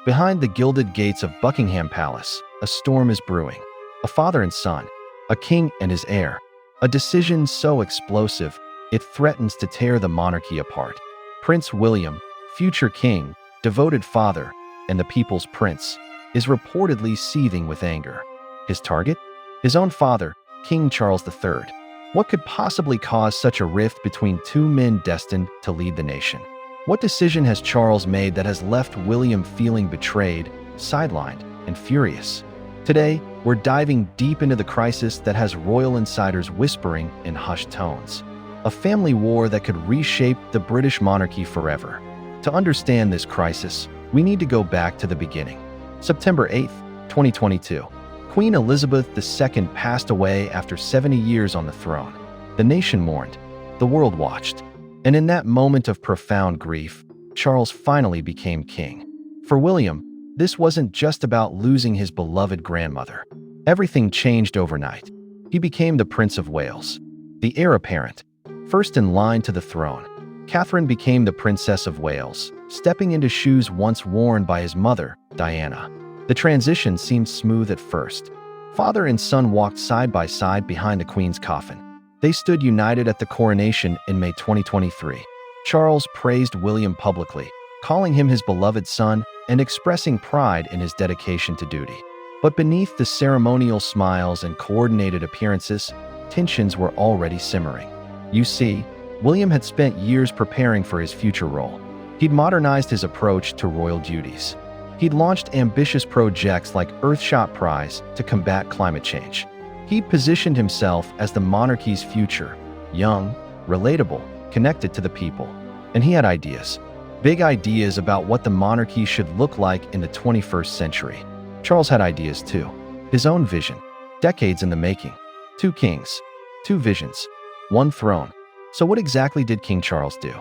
Behind the gilded gates of Buckingham Palace, a storm is brewing. A father and son, a king and his heir, a decision so explosive it threatens to tear the monarchy apart. Prince William, future king, devoted father, and the people's prince, is reportedly seething with anger. His target? His own father, King Charles III. What could possibly cause such a rift between two men destined to lead the nation? What decision has Charles made that has left William feeling betrayed, sidelined, and furious? Today, we're diving deep into the crisis that has royal insiders whispering in hushed tones. A family war that could reshape the British monarchy forever. To understand this crisis, we need to go back to the beginning. September 8, 2022. Queen Elizabeth II passed away after 70 years on the throne. The nation mourned. The world watched. And in that moment of profound grief, Charles finally became king. For William, this wasn't just about losing his beloved grandmother. Everything changed overnight. He became the Prince of Wales, the heir apparent, first in line to the throne. Catherine became the Princess of Wales, stepping into shoes once worn by his mother, Diana. The transition seemed smooth at first. Father and son walked side by side behind the Queen's coffin. They stood united at the coronation in May 2023. Charles praised William publicly, calling him his beloved son and expressing pride in his dedication to duty. But beneath the ceremonial smiles and coordinated appearances, tensions were already simmering. You see, William had spent years preparing for his future role. He'd modernized his approach to royal duties. He'd launched ambitious projects like Earthshot Prize to combat climate change. He'd positioned himself as the monarchy's future, young, relatable, connected to the people. And he had ideas. Big ideas about what the monarchy should look like in the 21st century. Charles had ideas too. His own vision. Decades in the making. 2 kings. 2 visions. 1 throne. So what exactly did King Charles do?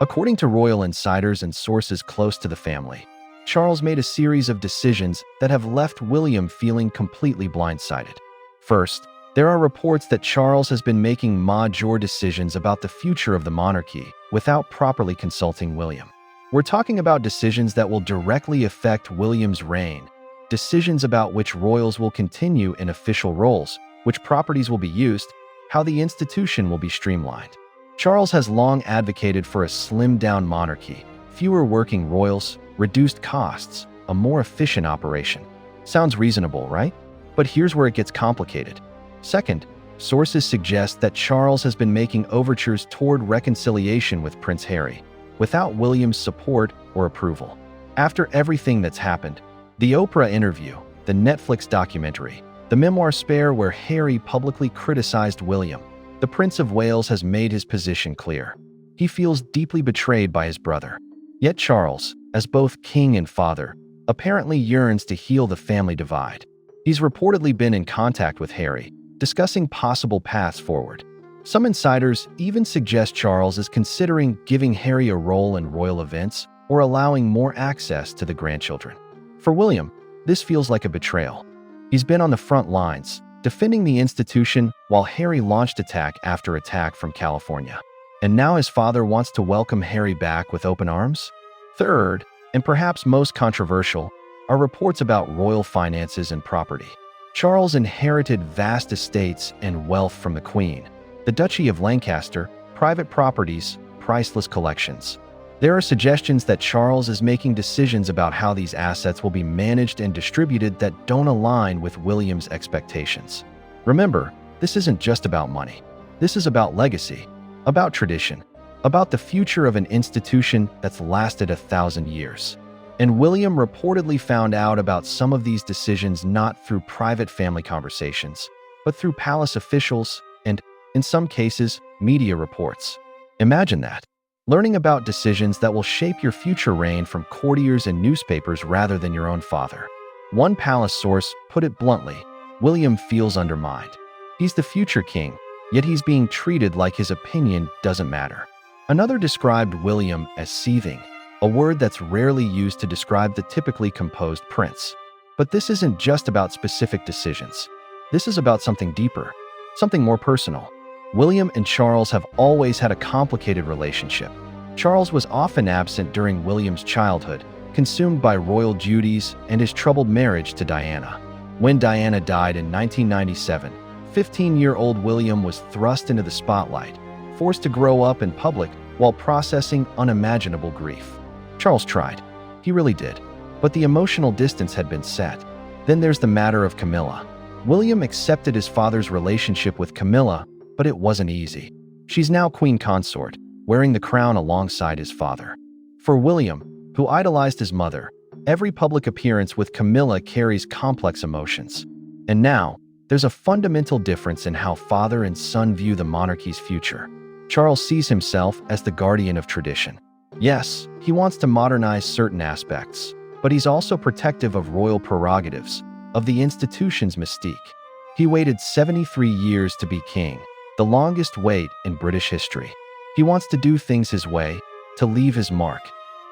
According to royal insiders and sources close to the family, Charles made a series of decisions that have left William feeling completely blindsided. First, there are reports that Charles has been making major decisions about the future of the monarchy without properly consulting William. We're talking about decisions that will directly affect William's reign, decisions about which royals will continue in official roles, which properties will be used, how the institution will be streamlined. Charles has long advocated for a slimmed-down monarchy, fewer working royals, reduced costs, a more efficient operation. Sounds reasonable, right? But here's where it gets complicated. Second, sources suggest that Charles has been making overtures toward reconciliation with Prince Harry, without William's support or approval. After everything that's happened, the Oprah interview, the Netflix documentary, the memoir Spare where Harry publicly criticized William, the Prince of Wales has made his position clear. He feels deeply betrayed by his brother. Yet Charles, as both king and father, apparently yearns to heal the family divide. He's reportedly been in contact with Harry, discussing possible paths forward. Some insiders even suggest Charles is considering giving Harry a role in royal events or allowing more access to the grandchildren. For William, this feels like a betrayal. He's been on the front lines, defending the institution while Harry launched attack after attack from California. And now his father wants to welcome Harry back with open arms? Third, and perhaps most controversial, are reports about royal finances and property. Charles inherited vast estates and wealth from the Queen, the Duchy of Lancaster, private properties, priceless collections. There are suggestions that Charles is making decisions about how these assets will be managed and distributed that don't align with William's expectations. Remember, this isn't just about money. This is about legacy, about tradition, about the future of an institution that's lasted 1,000 years. And William reportedly found out about some of these decisions not through private family conversations, but through palace officials and, in some cases, media reports. Imagine that. Learning about decisions that will shape your future reign from courtiers and newspapers rather than your own father. One palace source put it bluntly, William feels undermined. He's the future king, yet he's being treated like his opinion doesn't matter. Another described William as seething, a word that's rarely used to describe the typically composed prince. But this isn't just about specific decisions. This is about something deeper, something more personal. William and Charles have always had a complicated relationship. Charles was often absent during William's childhood, consumed by royal duties and his troubled marriage to Diana. When Diana died in 1997, 15-year-old William was thrust into the spotlight, forced to grow up in public while processing unimaginable grief. Charles tried. He really did. But the emotional distance had been set. Then there's the matter of Camilla. William accepted his father's relationship with Camilla, but it wasn't easy. She's now queen consort, wearing the crown alongside his father. For William, who idolized his mother, every public appearance with Camilla carries complex emotions. And now, there's a fundamental difference in how father and son view the monarchy's future. Charles sees himself as the guardian of tradition. Yes, he wants to modernize certain aspects, but he's also protective of royal prerogatives, of the institution's mystique. He waited 73 years to be king, the longest wait in British history. He wants to do things his way, to leave his mark.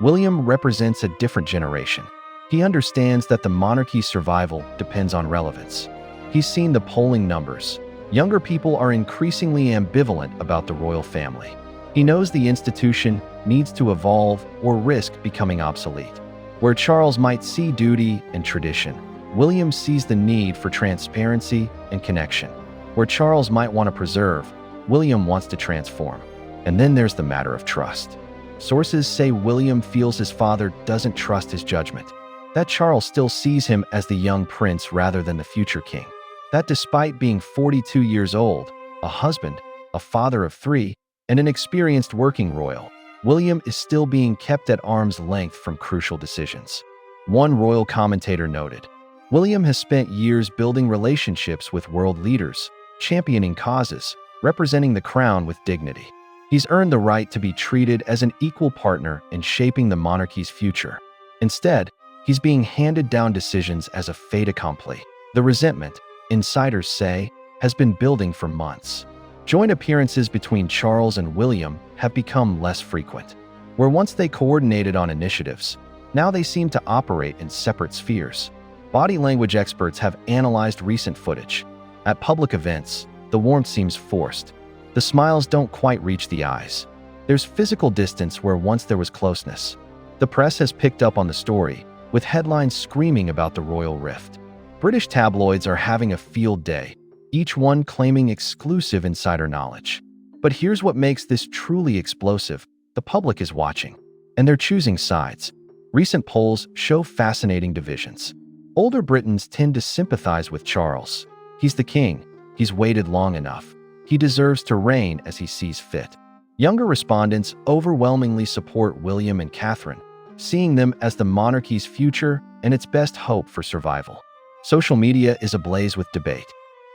William represents a different generation. He understands that the monarchy's survival depends on relevance. He's seen the polling numbers. Younger people are increasingly ambivalent about the royal family. He knows the institution needs to evolve or risk becoming obsolete. Where Charles might see duty and tradition, William sees the need for transparency and connection. Where Charles might want to preserve, William wants to transform. And then there's the matter of trust. Sources say William feels his father doesn't trust his judgment, that Charles still sees him as the young prince rather than the future king, that despite being 42 years old, a husband, a father of 3, and an experienced working royal, William is still being kept at arm's length from crucial decisions. One royal commentator noted, William has spent years building relationships with world leaders, championing causes, representing the crown with dignity. He's earned the right to be treated as an equal partner in shaping the monarchy's future. Instead, he's being handed down decisions as a fait accompli. The resentment, insiders say, has been building for months. Joint appearances between Charles and William have become less frequent. Where once they coordinated on initiatives, now they seem to operate in separate spheres. Body language experts have analyzed recent footage. At public events, the warmth seems forced. The smiles don't quite reach the eyes. There's physical distance where once there was closeness. The press has picked up on the story, with headlines screaming about the royal rift. British tabloids are having a field day, each one claiming exclusive insider knowledge. But here's what makes this truly explosive. The public is watching, and they're choosing sides. Recent polls show fascinating divisions. Older Britons tend to sympathize with Charles. He's the king. He's waited long enough. He deserves to reign as he sees fit. Younger respondents overwhelmingly support William and Catherine, seeing them as the monarchy's future and its best hope for survival. Social media is ablaze with debate.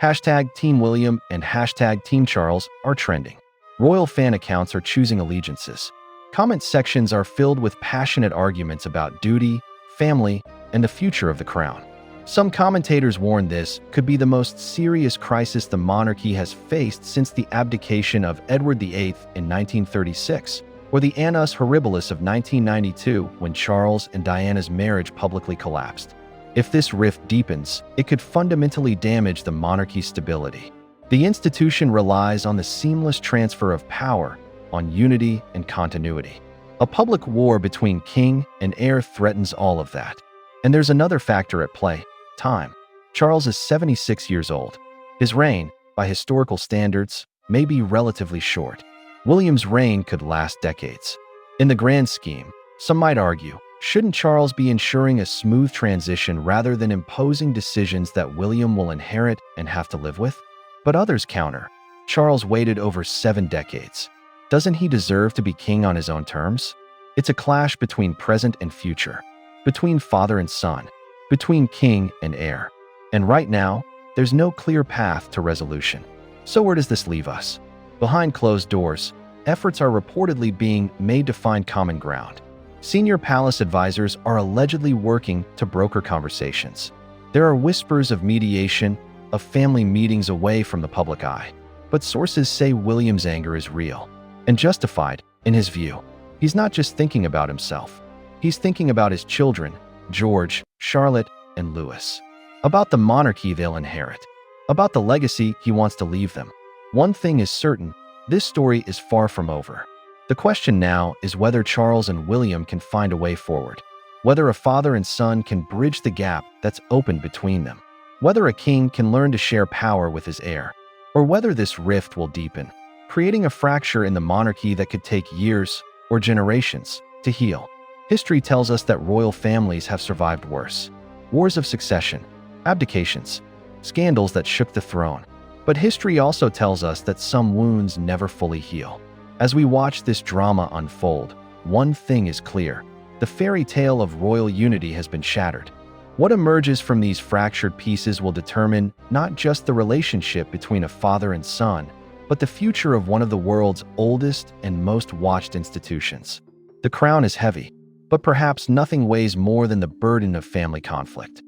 Hashtag Team William and hashtag Team Charles are trending. Royal fan accounts are choosing allegiances. Comment sections are filled with passionate arguments about duty, family, and the future of the crown. Some commentators warn this could be the most serious crisis the monarchy has faced since the abdication of Edward VIII in 1936, or the Annus Horribilis of 1992 when Charles and Diana's marriage publicly collapsed. If this rift deepens, it could fundamentally damage the monarchy's stability. The institution relies on the seamless transfer of power, on unity and continuity. A public war between king and heir threatens all of that. And there's another factor at play: time. Charles is 76 years old. His reign, by historical standards, may be relatively short. William's reign could last decades. In the grand scheme, some might argue, shouldn't Charles be ensuring a smooth transition rather than imposing decisions that William will inherit and have to live with? But others counter, Charles waited over 7 decades. Doesn't he deserve to be king on his own terms? It's a clash between present and future, between father and son, between king and heir. And right now, there's no clear path to resolution. So where does this leave us? Behind closed doors, efforts are reportedly being made to find common ground. Senior palace advisors are allegedly working to broker conversations. There are whispers of mediation, of family meetings away from the public eye. But sources say William's anger is real and justified, in his view. He's not just thinking about himself. He's thinking about his children, George, Charlotte, and Louis. About the monarchy they'll inherit. About the legacy he wants to leave them. One thing is certain, this story is far from over. The question now is whether Charles and William can find a way forward. whether a father and son can bridge the gap that's opened between them, whether a king can learn to share power with his heir, or whether this rift will deepen, creating a fracture in the monarchy that could take years or generations to heal. History tells us that royal families have survived worse: wars of succession, abdications, scandals that shook the throne. But history also tells us that some wounds never fully heal. As we watch this drama unfold, one thing is clear: the fairy tale of royal unity has been shattered. What emerges from these fractured pieces will determine not just the relationship between a father and son, but the future of one of the world's oldest and most watched institutions. The crown is heavy, but perhaps nothing weighs more than the burden of family conflict.